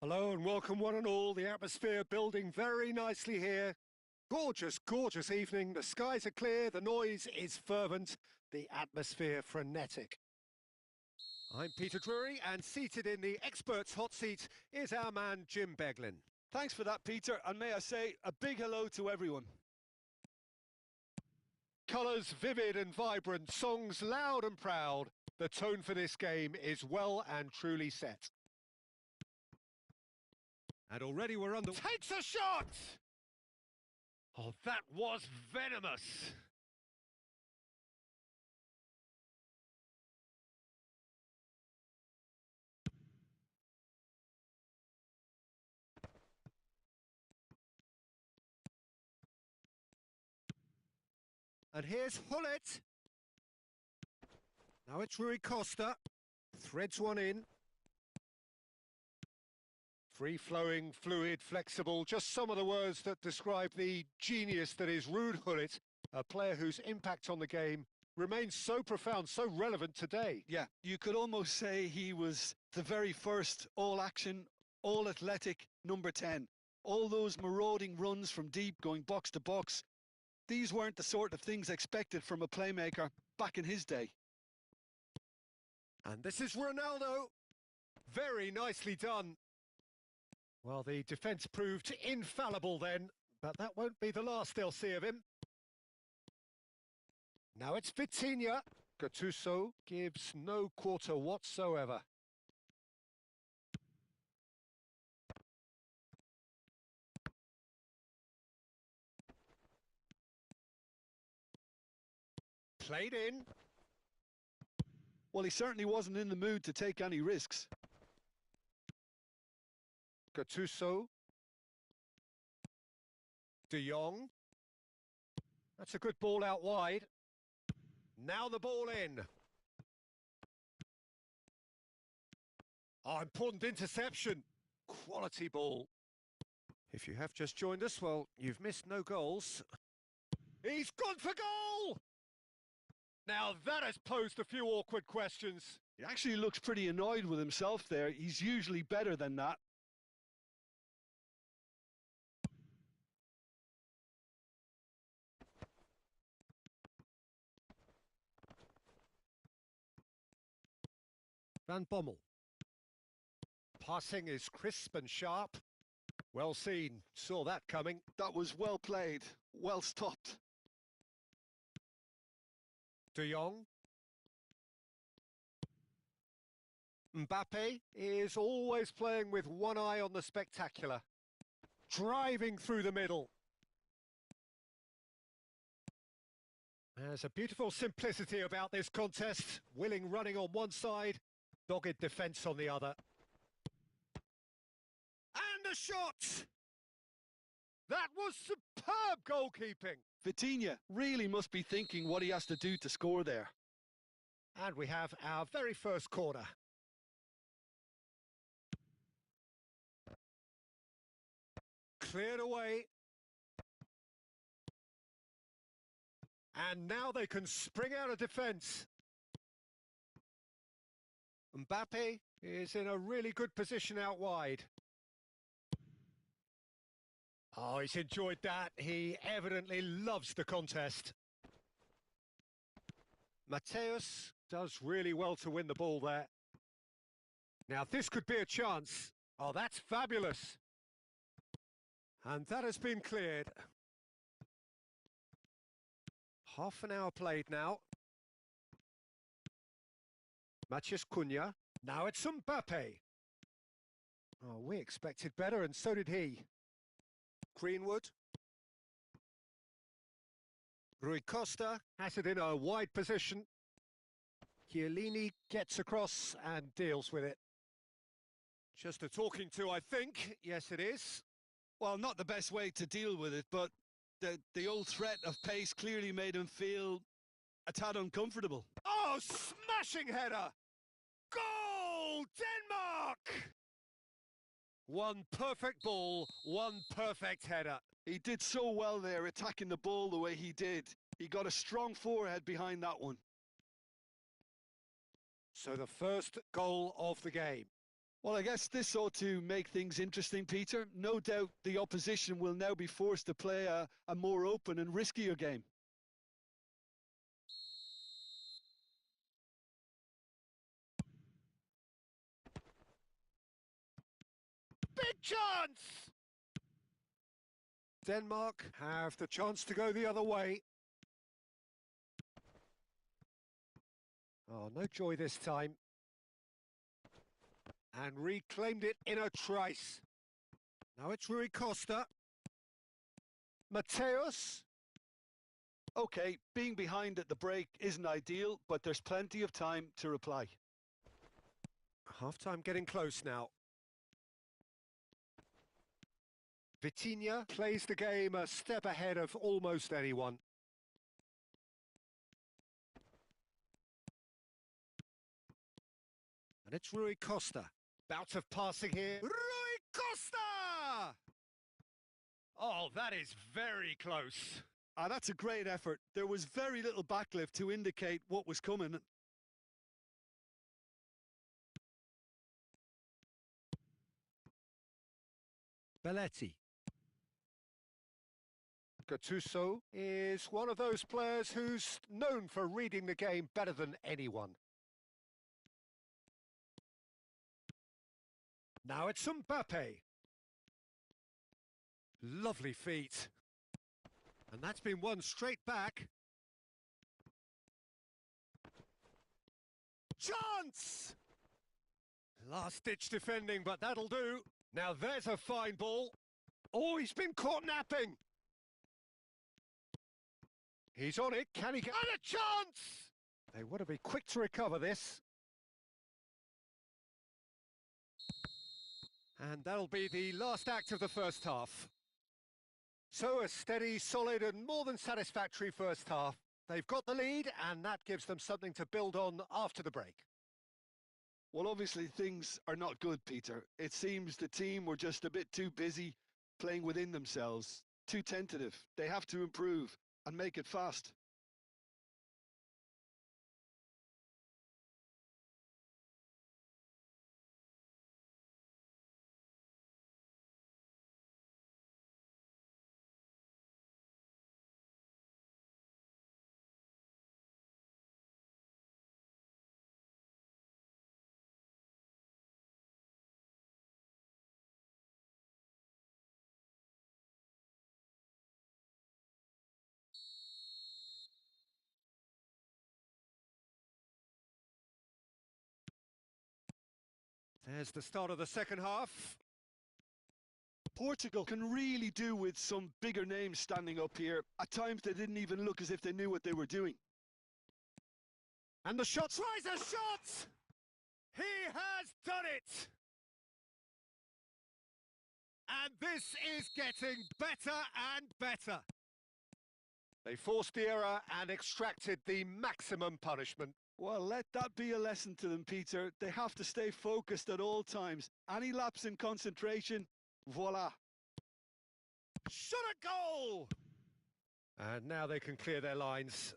Hello and welcome one and all. The atmosphere building very nicely here. Gorgeous, gorgeous evening. The skies are clear, the noise is fervent, the atmosphere frenetic. I'm Peter Drury, and seated in the experts' hot seat is our man Jim Beglin. Thanks for that, Peter, and may I say a big hello to everyone. Colours vivid and vibrant, songs loud and proud. The tone for this game is well and truly set. And already we're under... Takes a shot! Oh, that was venomous. And here's Hullet. Now it's Rui Costa. Threads one in. Free-flowing, fluid, flexible, just some of the words that describe the genius that is Ruud Gullit, a player whose impact on the game remains so profound, so relevant today. Yeah, you could almost say he was the very first all-action, all-athletic number 10. All those marauding runs from deep going box to box, these weren't the sort of things expected from a playmaker back in his day. And this is Ronaldo. Very nicely done. Well, the defence proved infallible then, but that won't be the last they'll see of him. Now it's Vitinha. Gattuso gives no quarter whatsoever. Played in. Well, he certainly wasn't in the mood to take any risks. Gattuso. De Jong. That's a good ball out wide. Now the ball in. Oh, important interception. Quality ball. If you have just joined us, well, you've missed no goals. He's gone for goal! Now that has posed a few awkward questions. He actually looks pretty annoyed with himself there. He's usually better than that. Van Bommel. Passing is crisp and sharp. Well seen. Saw that coming. That was well played. Well stopped. De Jong. Mbappe is always playing with one eye on the spectacular. Driving through the middle. There's a beautiful simplicity about this contest. Willing running on one side, dogged defence on the other. And a shot! That was superb goalkeeping. Vitinha really must be thinking what he has to do to score there. And we have our very first corner. Cleared away. And now they can spring out of defence. Mbappe is in a really good position out wide. Oh, he's enjoyed that. He evidently loves the contest. Mateus does really well to win the ball there. Now, this could be a chance. Oh, that's fabulous. And that has been cleared. Half an hour played now. Matheus Cunha. Now it's Mbappe. Oh, we expected better, and so did he. Greenwood. Rui Costa has it in a wide position. Chiellini gets across and deals with it. Just a talking to, I think. Yes, it is. Well, not the best way to deal with it, but the old threat of pace clearly made him feel a tad uncomfortable. Oh, smashing header! Goal! Denmark! One perfect ball, one perfect header. He did so well there, attacking the ball the way he did. He got a strong forehead behind that one. So the first goal of the game. Well, I guess this ought to make things interesting, Peter. No doubt the opposition will now be forced to play a more open and riskier game. Big chance! Denmark have the chance to go the other way. Oh, no joy this time. And reclaimed it in a trice. Now it's Rui Costa. Mateus. OK, being behind at the break isn't ideal, but there's plenty of time to reply. Half-time getting close now. Vitinha plays the game a step ahead of almost anyone. And it's Rui Costa. Bout of passing here. Rui Costa! Oh, that is very close. That's a great effort. There was very little backlift to indicate what was coming. Belletti. Gattuso is one of those players who's known for reading the game better than anyone. Now it's Mbappe. Lovely feet. And that's been won straight back. Chance! Last-ditch defending, but that'll do. Now there's a fine ball. Oh, he's been caught napping. He's on it. Can he get... And a chance! They want to be quick to recover this. And that'll be the last act of the first half. So a steady, solid and more than satisfactory first half. They've got the lead and that gives them something to build on after the break. Well, obviously things are not good, Peter. It seems the team were just a bit too busy playing within themselves, too tentative. They have to improve and make it fast. There's the start of the second half. Portugal can really do with some bigger names standing up here. At times they didn't even look as if they knew what they were doing. And the shot tries a shot! He has done it! And this is getting better and better. They forced the error and extracted the maximum punishment. Well, let that be a lesson to them, Peter. They have to stay focused at all times. Any lapse in concentration, voila. Shot a goal! And now they can clear their lines.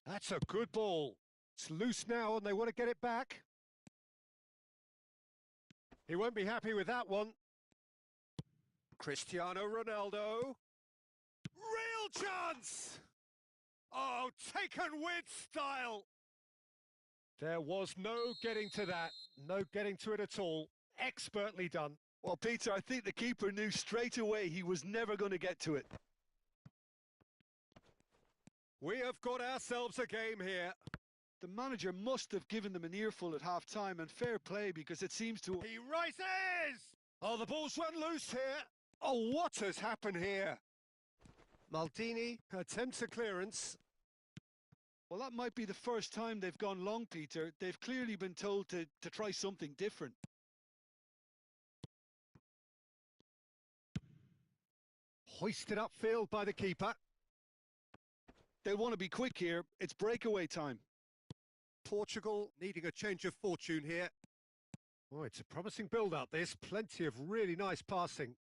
That's a good ball. It's loose now and they want to get it back. He won't be happy with that one. Cristiano Ronaldo. Real chance! Oh, taken with style. There was no getting to that. No getting to it at all. Expertly done. Well, Peter, I think the keeper knew straight away he was never going to get to it. We have got ourselves a game here. The manager must have given them an earful at half-time, and fair play because it seems to... He rises! Oh, the ball's run loose here. Oh, what has happened here? Maldini attempts a clearance. Well, that might be the first time they've gone long, Peter. They've clearly been told to try something different. Hoisted upfield by the keeper. They'll want to be quick here. It's breakaway time. Portugal needing a change of fortune here. Oh, it's a promising build-up, this. Plenty of really nice passing.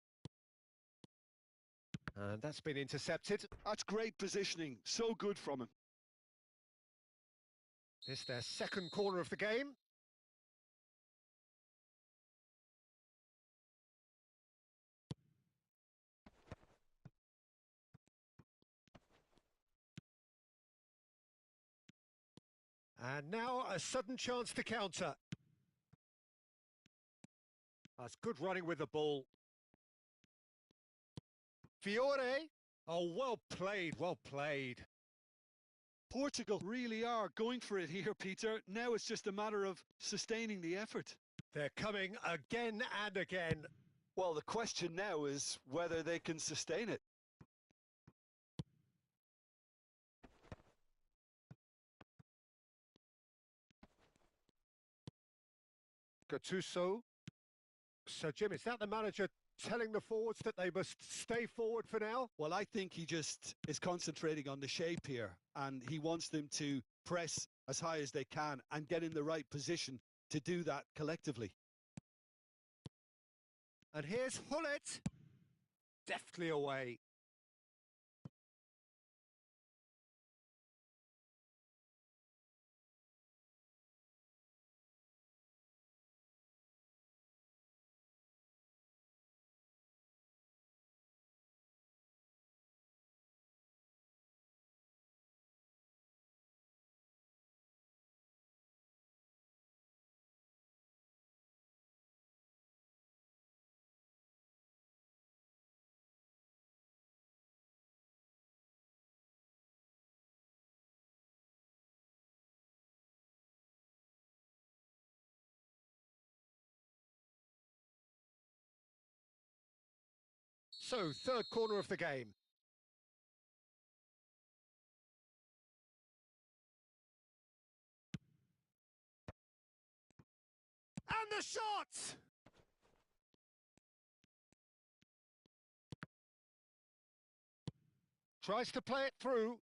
And that's been intercepted. That's great positioning. So good from him. This their second corner of the game. And now a sudden chance to counter. That's good running with the ball. Fiore. Oh, well played, well played. Portugal really are going for it here, Peter. Now it's just a matter of sustaining the effort. They're coming again and again. Well, the question now is whether they can sustain it. Gattuso. So, Jim, is that the manager telling the forwards that they must stay forward for now? Well, I think he just is concentrating on the shape here, and he wants them to press as high as they can and get in the right position to do that collectively. And here's Hullet. Deftly away. So, third corner of the game. And the shot! Tries to play it through.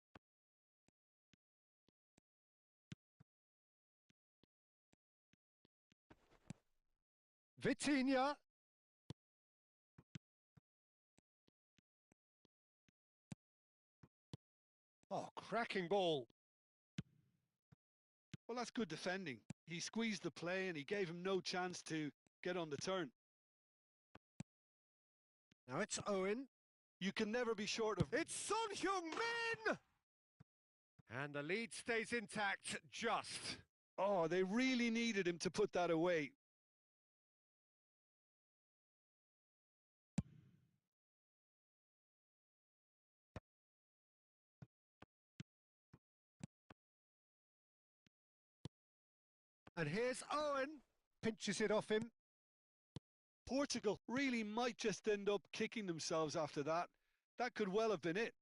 Vitinha. Oh, cracking ball. Well, that's good defending. He squeezed the play and he gave him no chance to get on the turn. Now it's Owen. You can never be short of... It's Son Heung-min! And the lead stays intact, just. Oh, they really needed him to put that away. And here's Owen. Pinches it off him. Portugal really might just end up kicking themselves after that. That could well have been it.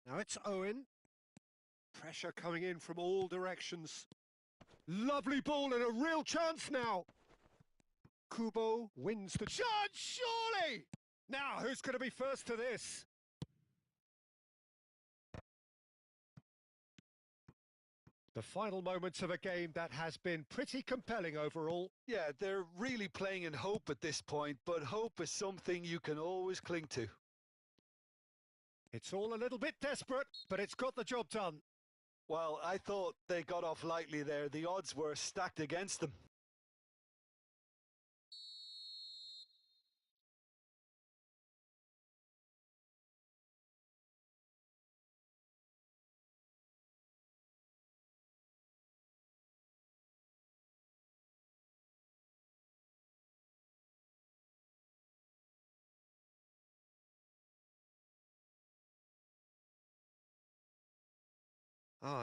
Now it's Owen. Pressure coming in from all directions. Lovely ball and a real chance now. Kubo wins the chance, surely! Now, who's going to be first to this? The final moments of a game that has been pretty compelling overall. Yeah, they're really playing in hope at this point, but hope is something you can always cling to. It's all a little bit desperate, but it's got the job done. Well, I thought they got off lightly there. The odds were stacked against them.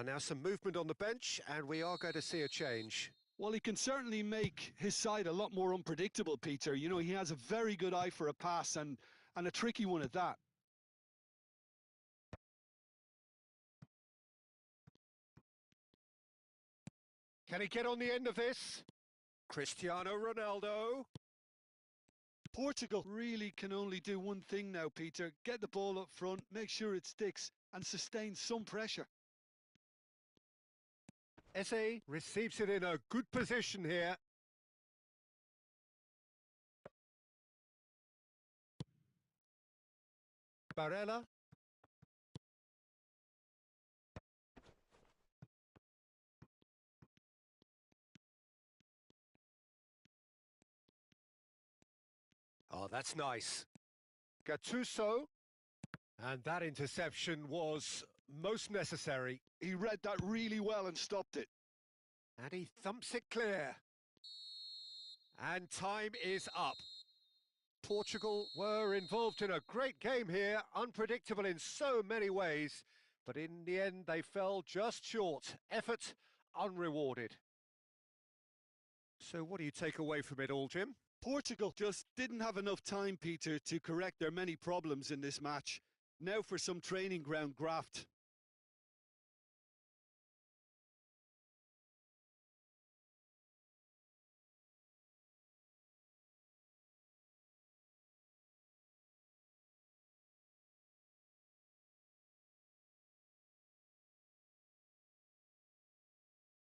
Now some movement on the bench, and we are going to see a change. Well, he can certainly make his side a lot more unpredictable, Peter. You know, he has a very good eye for a pass and a tricky one at that. Can he get on the end of this? Cristiano Ronaldo. Portugal really can only do one thing now, Peter. Get the ball up front, make sure it sticks, and sustain some pressure. Eze receives it in a good position here. Barella. Oh, that's nice. Gattuso. And that interception was most necessary. He read that really well and stopped it. And he thumps it clear. And time is up. Portugal were involved in a great game here, unpredictable in so many ways, but in the end they fell just short. Effort unrewarded. So what do you take away from it all, Jim? Portugal just didn't have enough time, Peter, to correct their many problems in this match. Now for some training ground graft.